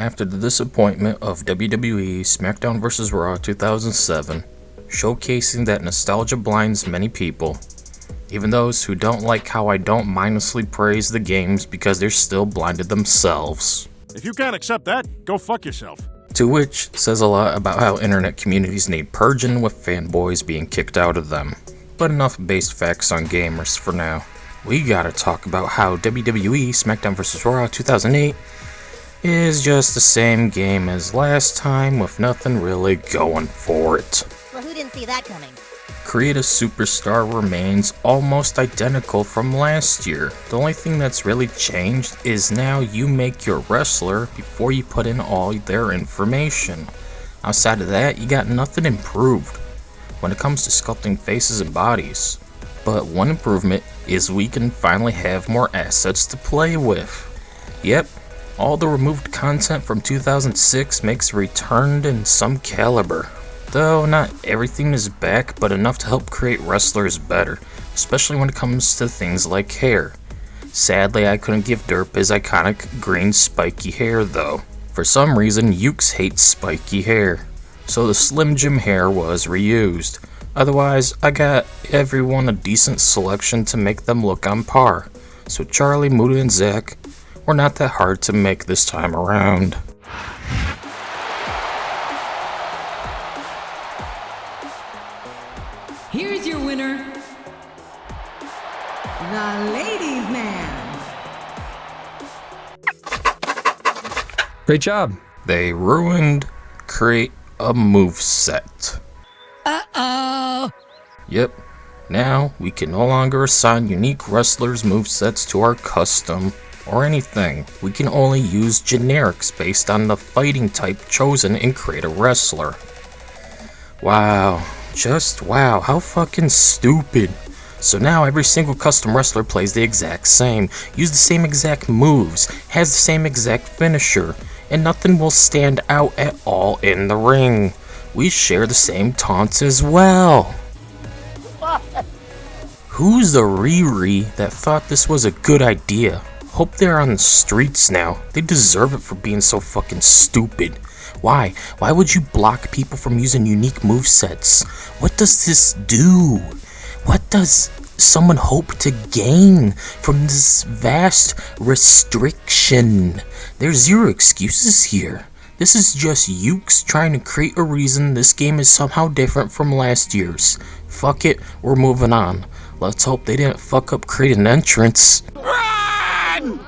After the disappointment of WWE Smackdown vs. Raw 2007, showcasing that nostalgia blinds many people, even those who don't like how I don't mindlessly praise the games because they're still blinded themselves. If you can't accept that, go fuck yourself. To which says a lot about how internet communities need purging with fanboys being kicked out of them. But enough based facts on gamers for now. We gotta talk about how WWE Smackdown vs. Raw 2008 is just the same game as last time with nothing really going for it. Well, who didn't see that coming? Create a Superstar remains almost identical from last year. The only thing that's really changed is now you make your wrestler before you put in all their information. Outside of that, you got nothing improved when it comes to sculpting faces and bodies. But one improvement is we can finally have more assets to play with. Yep, all the removed content from 2006 makes returned in some caliber. Though not everything is back, but enough to help create wrestlers better, especially when it comes to things like hair. Sadly, I couldn't give Derp his iconic green spiky hair though. For some reason, Ukes hates spiky hair, so the Slim Jim hair was reused. Otherwise, I got everyone a decent selection to make them look on par. So Charlie, Muda, and Zach were not that hard to make this time around. Here's your winner, the Ladies Man. Great job. They ruined create a moveset. Uh-oh. Yep, now we can no longer assign unique wrestlers' movesets to our custom or anything. We can only use generics based on the fighting type chosen and create a wrestler. Wow, just wow, how fucking stupid. So now every single custom wrestler plays the exact same, use the same exact moves, has the same exact finisher, and nothing will stand out at all in the ring. We share the same taunts as well. Who's the Riri that thought this was a good idea? Hope they're on the streets now. They deserve it for being so fucking stupid. Why? Why would you block people from using unique movesets? What does this do? What does someone hope to gain from this vast restriction? There's zero excuses here. This is just Ukes trying to create a reason this game is somehow different from last year's. Fuck it, we're moving on. Let's hope they didn't fuck up Create an Entrance. Run!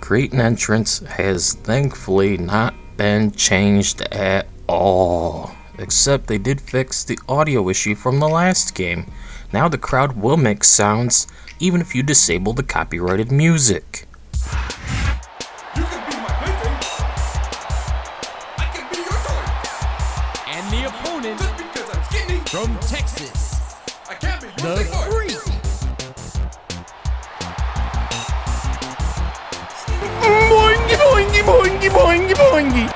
Create an Entrance has thankfully not been changed at all. Except they did fix the audio issue from the last game. Now the crowd will make sounds even if you disable the copyrighted music. You can be my plaything. I can be your toy. And the opponent Just because I'm skinny, from Texas, I can't be your the big boy. Freak. Boingy boingy boingy boingy boingy.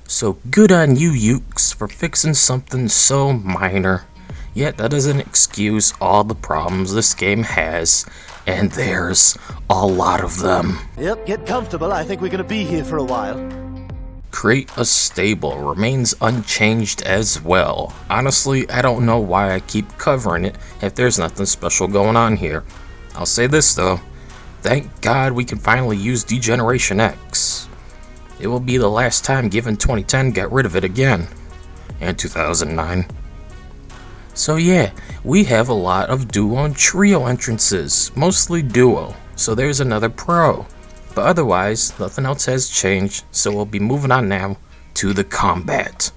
So good on you, Ukes, for fixing something so minor. Yet that doesn't excuse all the problems this game has, and there's a lot of them. Yep, get comfortable. I think we're gonna be here for a while. Create a stable remains unchanged as well. Honestly, I don't know why I keep covering it if there's nothing special going on here. I'll say this though, thank God we can finally use Degeneration X. It will be the last time given 2010 got rid of it again, and 2009. So yeah, we have a lot of duo and trio entrances, mostly duo, so there's another pro. But otherwise, nothing else has changed, so we'll be moving on now to the combat.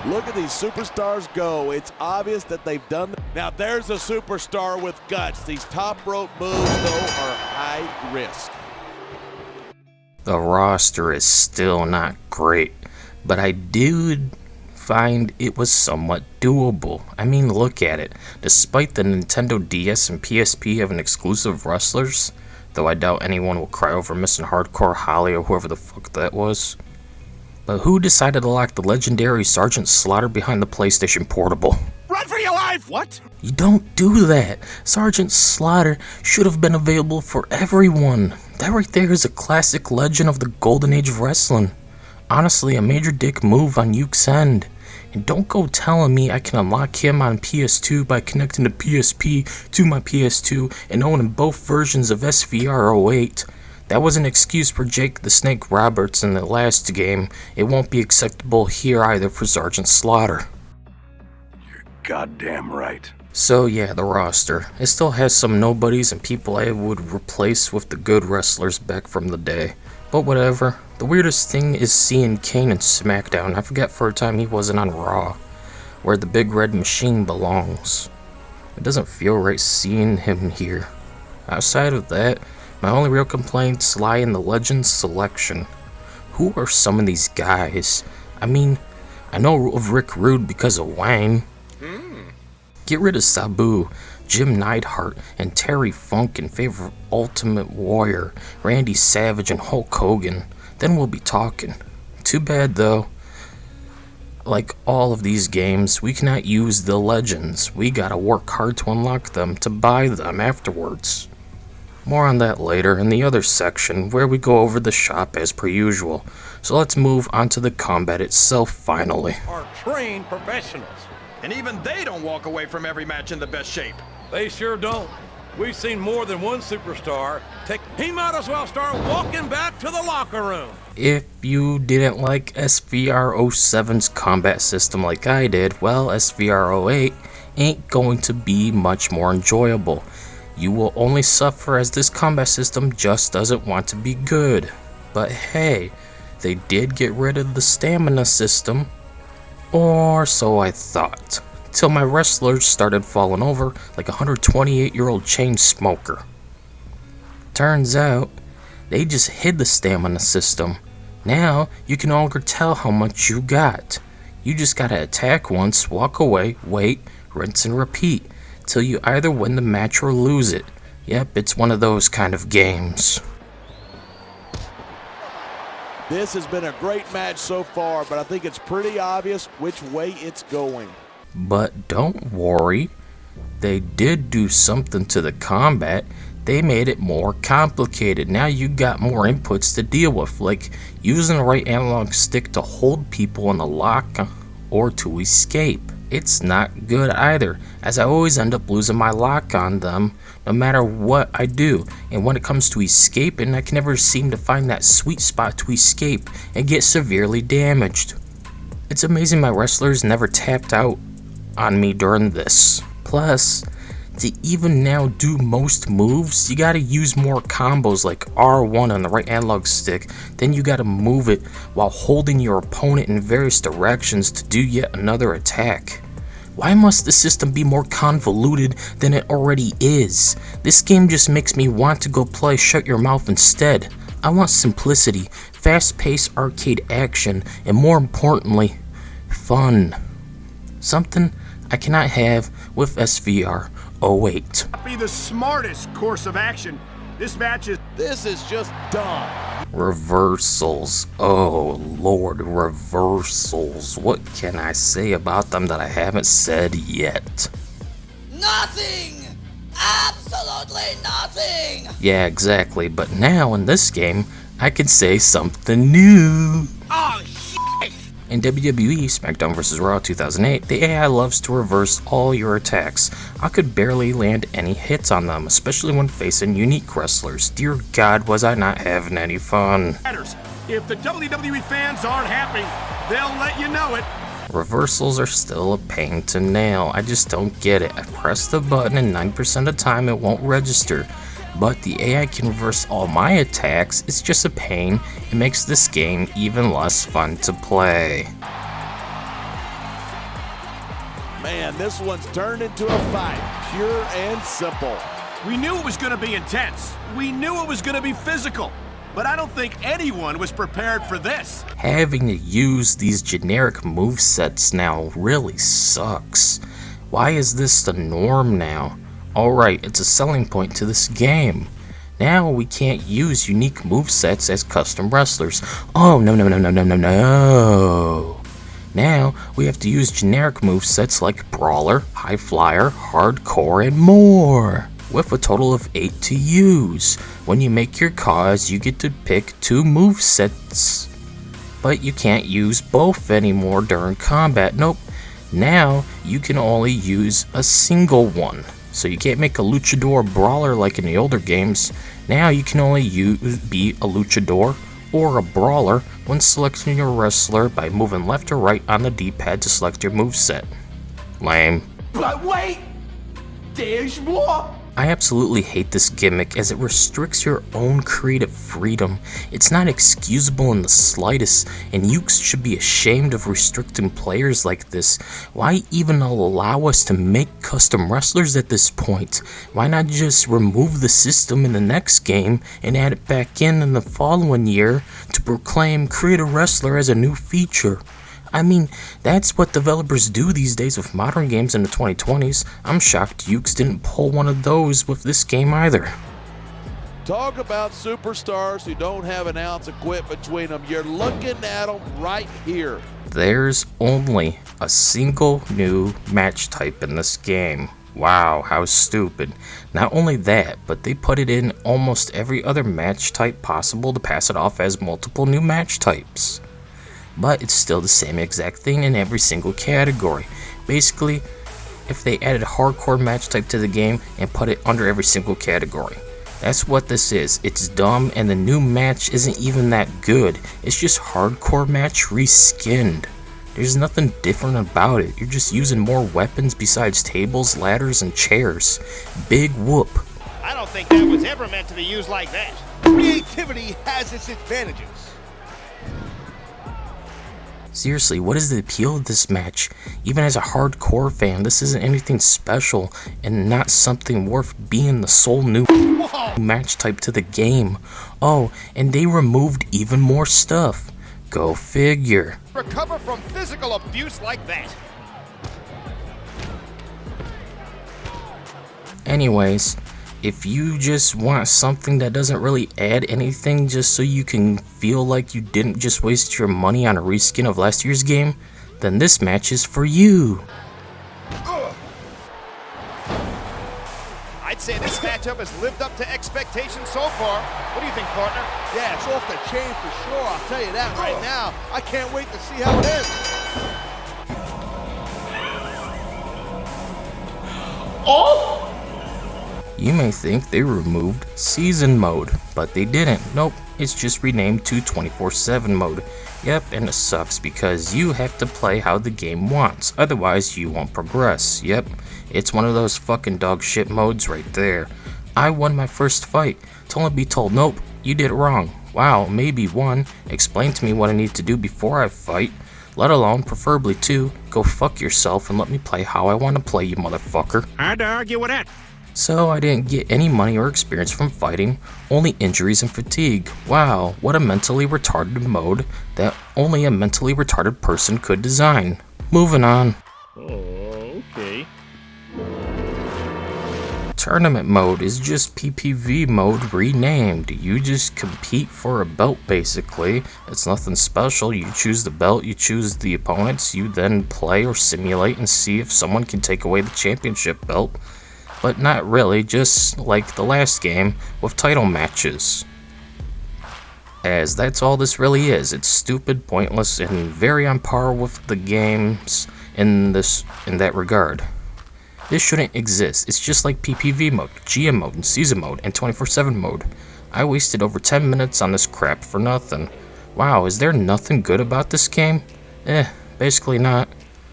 Look at these superstars go. It's obvious that they've done. Now there's a superstar with guts. These top rope moves, though, are high risk. The roster is still not great, but I did find it was somewhat doable. I mean, look at it. Despite the Nintendo DS and PSP having exclusive wrestlers, though I doubt anyone will cry over missing Hardcore Holly or whoever the fuck that was. But who decided to lock the legendary Sergeant Slaughter behind the PlayStation Portable? Run for your alive! What? You don't do that. Sergeant Slaughter should have been available for everyone. That right there is a classic legend of the golden age of wrestling. Honestly, a major dick move on Yuke's end. And don't go telling me I can unlock him on PS2 by connecting the PSP to my PS2 and owning both versions of SVR08. That was an excuse for Jake the Snake Roberts in the last game. It won't be acceptable here either for Sergeant Slaughter. You're goddamn right. So yeah, the roster. It still has some nobodies and people I would replace with the good wrestlers back from the day. But whatever. The weirdest thing is seeing Kane in Smackdown. I forget for a time he wasn't on Raw, where the big red machine belongs. It doesn't feel right seeing him here. Outside of that, my only real complaints lie in the Legends selection. Who are some of these guys? I mean, I know of Rick Rude because of Wang. Get rid of Sabu, Jim Neidhart, and Terry Funk in favor of Ultimate Warrior, Randy Savage, and Hulk Hogan. Then we'll be talking. Too bad though. Like all of these games, we cannot use the legends. We gotta work hard to unlock them, to buy them afterwards. More on that later in the other section, where we go over the shop as per usual. So let's move on to the combat itself finally. Are trained professionals. And even they don't walk away from every match in the best shape. They sure don't. We've seen more than one superstar he might as well start walking back to the locker room. If you didn't like SVR07's combat system like I did, well, SVR08 ain't going to be much more enjoyable. You will only suffer as this combat system just doesn't want to be good. But hey, they did get rid of the stamina system. Or so I thought, till my wrestlers started falling over like a 128-year-old chain smoker. Turns out, they just hid the stamina system. Now, you can no longer tell how much you got. You just gotta attack once, walk away, wait, rinse and repeat, till you either win the match or lose it. Yep, it's one of those kind of games. This has been a great match so far, but I think it's pretty obvious which way it's going. But don't worry, they did do something to the combat. They made it more complicated. Now you got more inputs to deal with, like using the right analog stick to hold people in a lock or to escape. It's not good either, as I always end up losing my lock on them no matter what I do. And when it comes to escaping, I can never seem to find that sweet spot to escape and get severely damaged. It's amazing my wrestlers never tapped out on me during this. Plus, to even now do most moves, you gotta use more combos like R1 on the right analog stick, then you gotta move it while holding your opponent in various directions to do yet another attack. Why must the system be more convoluted than it already is? This game just makes me want to go play Shut Your Mouth instead. I want simplicity, fast-paced arcade action, and more importantly, fun. Something I cannot have with SVR. Oh wait. Be the smartest course of action. This is just dumb. Reversals. Oh lord, reversals. What can I say about them that I haven't said yet? Nothing! Absolutely nothing! Yeah, exactly. But now in this game, I can say something new. Oh, shit! In WWE SmackDown vs. Raw 2008, the AI loves to reverse all your attacks. I could barely land any hits on them, especially when facing unique wrestlers. Dear God, was I not having any fun. If the WWE fans aren't happy, they'll let you know it. Reversals are still a pain to nail. I just don't get it. I press the button and 9% of the time it won't register. But the AI can reverse all my attacks. It's just a pain. It makes this game even less fun to play. Man, this one's turned into a fight, pure and simple. We knew it was going to be intense. We knew it was going to be physical. But I don't think anyone was prepared for this. Having to use these generic movesets now really sucks. Why is this the norm now? Alright, it's a selling point to this game. Now we can't use unique movesets as custom wrestlers. Oh, no. Now we have to use generic movesets like Brawler, High Flyer, Hardcore, and more, with a total of 8 to use. When you make your cause, you get to pick 2 movesets, but you can't use both anymore during combat. Nope. Now you can only use a single one. So you can't make a luchador brawler like in the older games. Now you can only be a luchador or a brawler when selecting your wrestler by moving left or right on the D-pad to select your moveset. Lame. But wait! There's more! I absolutely hate this gimmick as it restricts your own creative freedom. It's not excusable in the slightest, and you should be ashamed of restricting players like this. Why even allow us to make custom wrestlers at this point? Why not just remove the system in the next game and add it back in the following year to proclaim Create a Wrestler as a new feature? I mean, that's what developers do these days with modern games in the 2020s. I'm shocked Ukes didn't pull one of those with this game either. Talk about superstars who don't have an ounce of quit between them. You're looking at them right here. There's only a single new match type in this game. Wow, how stupid. Not only that, but they put it in almost every other match type possible to pass it off as multiple new match types. But it's still the same exact thing in every single category. Basically, if they added a hardcore match type to the game and put it under every single category. That's what this is. It's dumb, and the new match isn't even that good. It's just hardcore match reskinned. There's nothing different about it. You're just using more weapons besides tables, ladders, and chairs. Big whoop. I don't think that was ever meant to be used like that. Creativity has its advantages. Seriously, what is the appeal of this match? Even as a hardcore fan, this isn't anything special and not something worth being the sole new match type to the game. Oh, and they removed even more stuff. Go figure. Recover from physical abuse like that. Anyways, if you just want something that doesn't really add anything just so you can feel like you didn't just waste your money on a reskin of last year's game, then this match is for you. I'd say this matchup has lived up to expectations so far. What do you think, partner? Yeah, it's off the chain for sure, I'll tell you that right now. I can't wait to see how it ends. Oh! You may think they removed Season Mode, but they didn't. Nope, it's just renamed to 24/7 mode. Yep, and it sucks because you have to play how the game wants, otherwise you won't progress. Yep, it's one of those fucking dog shit modes right there. I won my first fight, to only be told, nope, you did it wrong. Wow, maybe one, explain to me what I need to do before I fight, let alone, preferably two, go fuck yourself and let me play how I want to play, you motherfucker. Hard to argue with that. So I didn't get any money or experience from fighting, only injuries and fatigue. Wow, what a mentally retarded mode that only a mentally retarded person could design. Moving on. Oh, okay. Tournament mode is just PPV mode renamed. You just compete for a belt basically. It's nothing special. You choose the belt, you choose the opponents, you then play or simulate and see if someone can take away the championship belt. But not really, just like the last game with title matches. As that's all this really is. It's stupid, pointless, and very on par with the games in that regard. This shouldn't exist. It's just like PPV mode, GM mode, and season mode, and 24/7 mode. I wasted over 10 minutes on this crap for nothing. Wow, is there nothing good about this game? Basically not.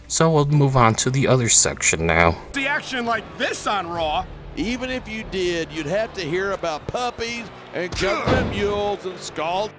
So we'll move on to the other section now. The action like this on Raw. Even if you did, you'd have to hear about puppies and government mules and scald.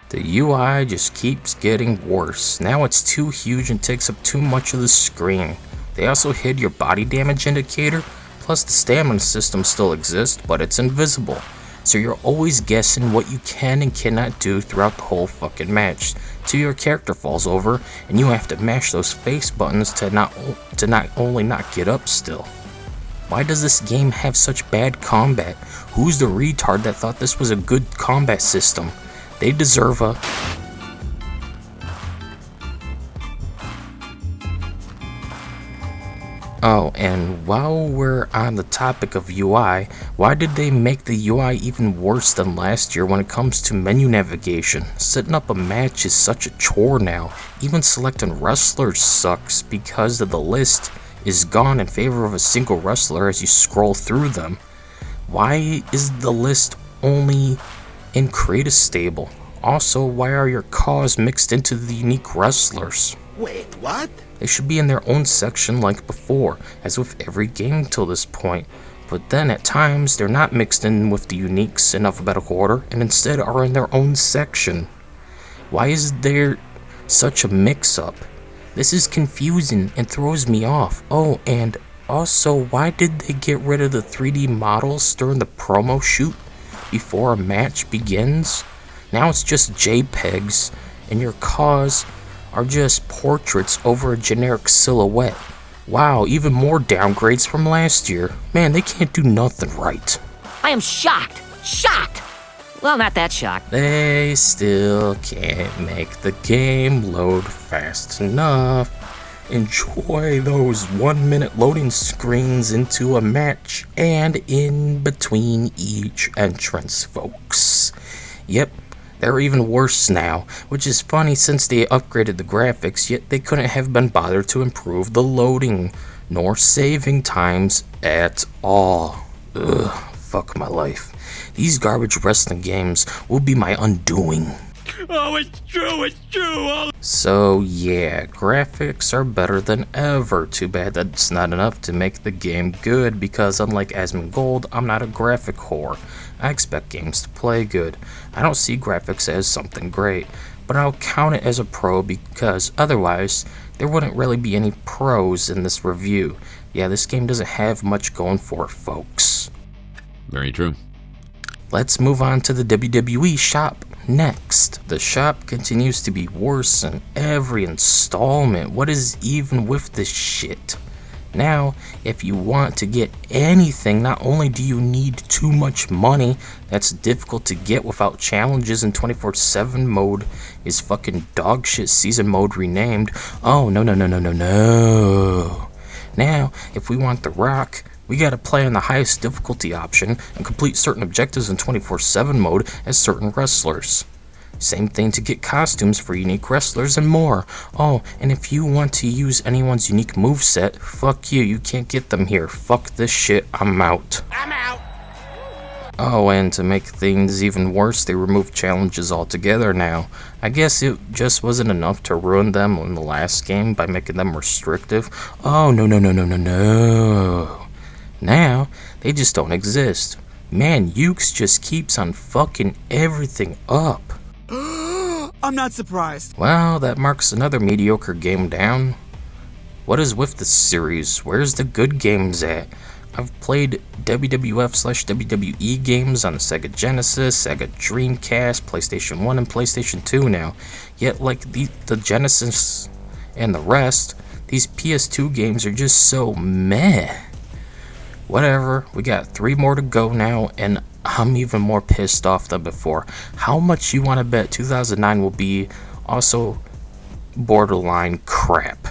The UI just keeps getting worse. Now it's too huge and takes up too much of the screen. They also hid your body damage indicator, plus the stamina system still exists, but it's invisible. So you're always guessing what you can and cannot do throughout the whole fucking match, till your character falls over and you have to mash those face buttons to not only not get up still. Why does this game have such bad combat? Who's the retard that thought this was a good combat system? They deserve a... Oh, and while we're on the topic of UI, why did they make the UI even worse than last year when it comes to menu navigation? Setting up a match is such a chore now. Even selecting wrestlers sucks because of the list is gone in favor of a single wrestler as you scroll through them. Why is the list only in creative stable? Also, why are your cars mixed into the unique wrestlers? Wait, what? They should be in their own section like before, as with every game till this point. But then at times, they're not mixed in with the uniques in alphabetical order, and instead are in their own section. Why is there such a mix-up? This is confusing and throws me off. Oh, and also, why did they get rid of the 3D models during the promo shoot before a match begins? Now it's just JPEGs, and your cars are just portraits over a generic silhouette. Wow, even more downgrades from last year. Man, they can't do nothing right. I am shocked. Shocked! Well, not that shocked. They still can't make the game load fast enough. Enjoy those 1-minute loading screens into a match and in between each entrance, folks. Yep. They're even worse now, which is funny since they upgraded the graphics, yet they couldn't have been bothered to improve the loading, nor saving times at all. Ugh, fuck my life. These garbage wrestling games will be my undoing. Oh, it's true. So yeah, graphics are better than ever. Too bad that's not enough to make the game good, because unlike Asmongold, I'm not a graphic whore. I expect games to play good. I don't see graphics as something great, but I'll count it as a pro because otherwise there wouldn't really be any pros in this review. Yeah, this game doesn't have much going for it, folks. Very true. Let's move on to the WWE shop next. The shop continues to be worse in every installment. What is even with this shit? Now, if you want to get anything, not only do you need too much money that's difficult to get without challenges, and 24/7 mode is fucking dogshit season mode renamed. Oh, no. Now, if we want The Rock, we gotta play on the highest difficulty option and complete certain objectives in 24/7 mode as certain wrestlers. Same thing to get costumes for unique wrestlers and more. Oh, and if you want to use anyone's unique moveset, fuck you, you can't get them here. Fuck this shit, I'm out. Oh, and to make things even worse, they removed challenges altogether now. I guess it just wasn't enough to ruin them in the last game by making them restrictive. Oh, no. Now, they just don't exist. Man, Ukes just keeps on fucking everything up. I'm not surprised. Well, that marks another mediocre game down. What is with this series? Where's the good games at? I've played WWF/WWE games on the Sega Genesis, Sega Dreamcast, PlayStation 1, and PlayStation 2 now. Yet, like the Genesis and the rest, these PS2 games are just so meh. Whatever, we got 3 more to go now, and I'm even more pissed off than before. How much you want to bet 2009 will be also borderline crap?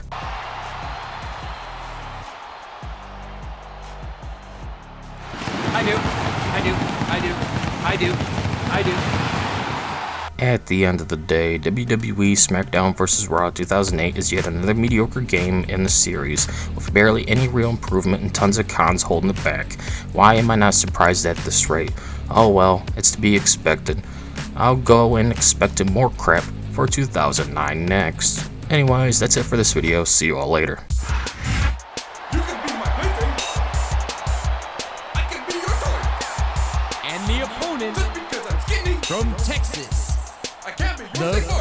I do. At the end of the day, WWE Smackdown vs. Raw 2008 is yet another mediocre game in the series, with barely any real improvement and tons of cons holding it back. Why am I not surprised at this rate? Oh well, it's to be expected. I'll go in expecting more crap for 2009 next. Anyways, that's it for this video. See you all later. You can be my plaything. I can be your toy. And the opponent Just because I'm skinny, from Texas, I can't be your the toy.